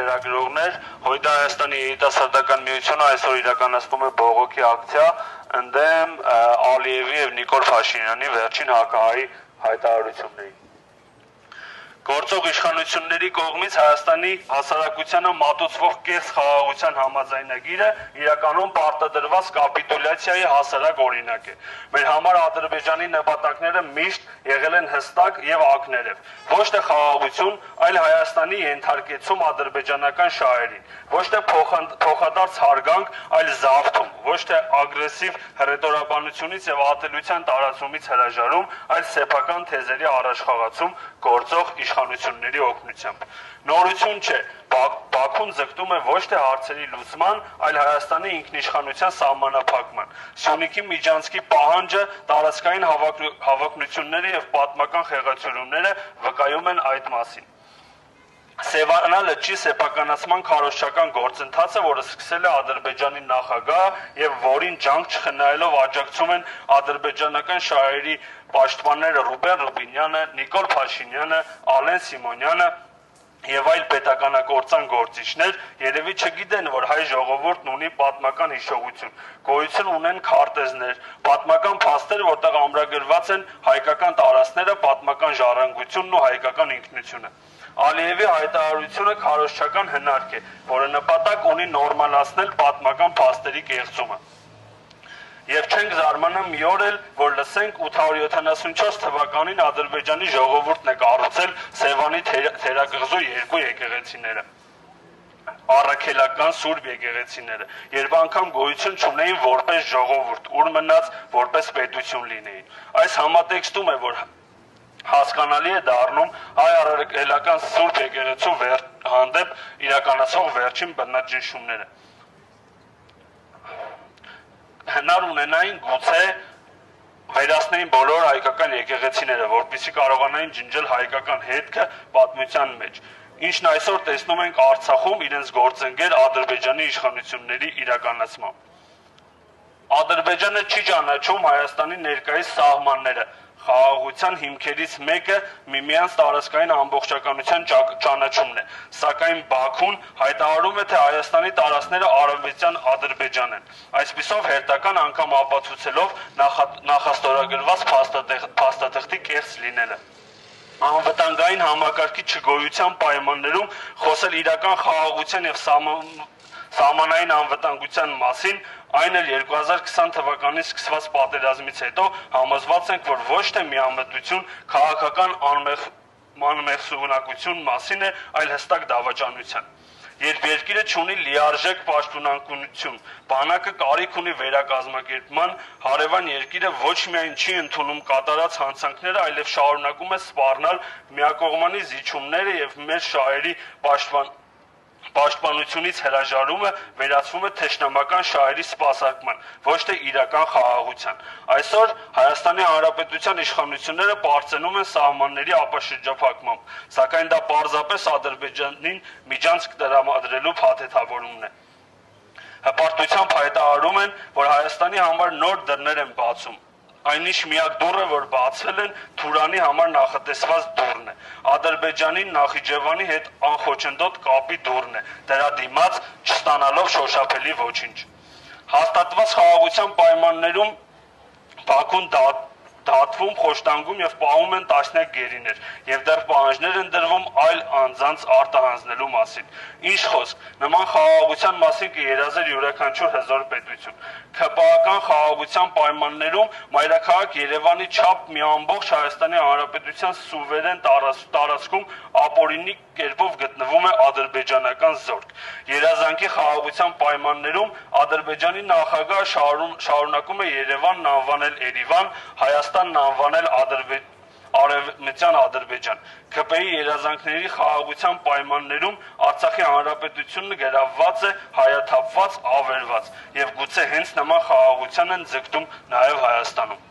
լրագրողներ, Հույդ Հայաստանի երիտասարդական միությունը այսօր իրականացնում է բողոքի ակցիա ընդդեմ Ալիևի եւ Նիկոլ Փաշինյանի վերջին հակահարի հայտարարությունների։ Գործող իշխանությունների կողմից Հայաստանի հասարակությանը մատուցվող կեղծ խաղաղության համաձայնագիրը իրականում պարտադրված կապիտուլյացիայի հասարակ օրինակ է։ Մեր համար Ադրբեջանի նպատակները միշտ եղել են հստակ եւ ակներև։ Ոչ թե խաղաղություն, այլ Հայաստանի ենթարկեցում ադրբեջանական շահերին, ոչ թե փոխադարձ հարգանք, այլ զավթում, ոչ թե ագրեսիվ հռետորաբանությունից եւ ատելության տարածումից հրաժարում, այլ սեփական թեզերի առաջխաղացում գործող իշխանությունների օգնությամբ։ Նորություն չէ, Բաքուն ձգտում է ոչ թե հարցերի լուծման, այլ Հայաստանի ինքնիշխանության սահմանափակման։ Սյունիքի Միջանցքի պահանջը, տարածքային հավակնությունները եւ պատմական խեղաթյուրումները վկայում են այդ մասին։ Սևանա լճի սեփականացման քարոզչական գործընթացը, որը սկսել է Ադրբեջանի նախագահը եւ որին ջանք չխնայելով աջակցում են ադրբեջանական շահերի պաշտպանները Ռուբեն Ռուբինյանը, Նիկոլ Փաշինյանը, Ալեն Սիմոնյանը եւ այլ պետականագործան գործիչներ, երևի չգիտեն, որ հայ ժողովուրդն ունի պատմական հիշողություն, գոյություն ունեն քարտեզներ, պատմական փաստեր, որտեղ ամրագրված են հայկական տարածքները, պատմական ժառանգությունն ու հայկական ինքնությունը։ Ալիևի հայտարարությունը քարոզչական հնարք է, որը նպատակ ունի նորմալացնել պատմական փաստերի կեղծումը։ Եվ չենք զարմանա մի օր էլ, որ լսենք 874 թվականին Ադրբեջանի ժողովուրդն է կառուցել Սևանի թերակղզու երկու եկեղեցիները, առաքելական սուրբ եկեղեցիները, երբ անգամ գոյություն չունեին որպես ժողովուրդ, ուր մնաց որպես պետություն լինեին։ Այս համատեքստում է, որ հասկանալի է դառնում հայ առաքելական սուրբ եկեղեցու հանդեպ իրականացող վերջին բնաջնշումները։ Հնար ունենային գուցե վերացնեին բոլոր հայկական եկեղեցիները, որպեսզի կարողանային ջնջել հայկական հետքը պատմության մեջ, ինչն այսօր տեսնում ենք Արցախում իրենց գործընկեր Ադրբեջանի իշխանությունների իրականացմամբ։ Ադրբեջանը չի ճանաչում Հայաստանի ներկայիս սահմանները, խաղաղության հիմքերից մեկը միմյանց տարածքային ամբողջականության ճանաչումն է, սակայն Բաքուն հայտարարում է, թե Հայաստանի տարածքները արևմտյան Ադրբեջան են, այսպիսով հերթական անգամ ապացուցելով նախաստորագրված փաստաթղթի կեղծ լինելը։ Անվտանգային համակարգի չգոյության պայմաններում խոսել իրական խաղաղության եւ սահմանային անվտանգության մասին, այն էլ 2020 թվականին սկսված պատերազմից հետո համոզված ենք, որ ոչ թե միամտություն, քաղաքական անմեղսունակություն մասին է, այլ հստակ դավաճանության։ Երբ երկիրը չունի լիարժեք պաշտպանություն, բանակը կարիք ունի վերակազմակերպման, հարևան երկիրը ոչ միայն չի ընդունում կատարած հանցանքները, այլև շարունակում է սպառնալ միակողմանի զիջումները եւ մեր շահերի պաշտպանությունից հրաժարումը վերածվում է թշնամական շահերի սպասարկման, ոչ թե իրական խաղաղության։ Այսօր Հայաստանի Հանրապետության իշխանությունները պարծենում են սահմանների ապաշրջափակմամբ, սակայն դա պարզապես Ադրբեջանին միջանցք տրամադրելու փաթեթավորումն է։ Հպարտությամբ հայտարարում են, որ Հայաստանի համար նոր դռներ են բացում։ Այնիշ միակ դուռը, որ բացվել են, Թուրանի համար նախատեսված դուռն է, Ադրբեջանին Նախիջևանի հետ անխոչնդոտ կապի դուռն է, դրա դիմաց չստանալով շոշափելի ոչինչ։ Հաստատված խաղաղության պայմաններում Բաքուն դատվում, խոշտանգում եւ պահում են տասնյակ գերիներ եւ դեռ պահանջներ են դրվում այլ անձանց արտահանձնելու մասին։ Ինչ խոսք, նման խաղաղության մասին կերազեր յուրաքանչյուր հզոր պետություն։ ՔՊԱ-ական խաղաղության պայմաններում մայրաքաղաք Երևանի չափ մի ամբողջ Հայաստանի Հանրապետության սուվերեն տարածքում ապօրինի կերպով գտնվում է ադրբեջանական զորք։ Երազանքի խաղաղության պայմաններում Ադրբեջանի նախագահը շարունակում է Երևանն անվանել Երևան, Հայաստանն անվանել Արևմտյան Ադրբեջան։ ՔՊ-ի երազանքների խաղաղության պայմաններում Արցախի Հանրապետությունը գրավված է, հայաթափված, ավերված եւ գուցե հենց նման խաղաղության են ձգտում նաեւ Հայաստանում։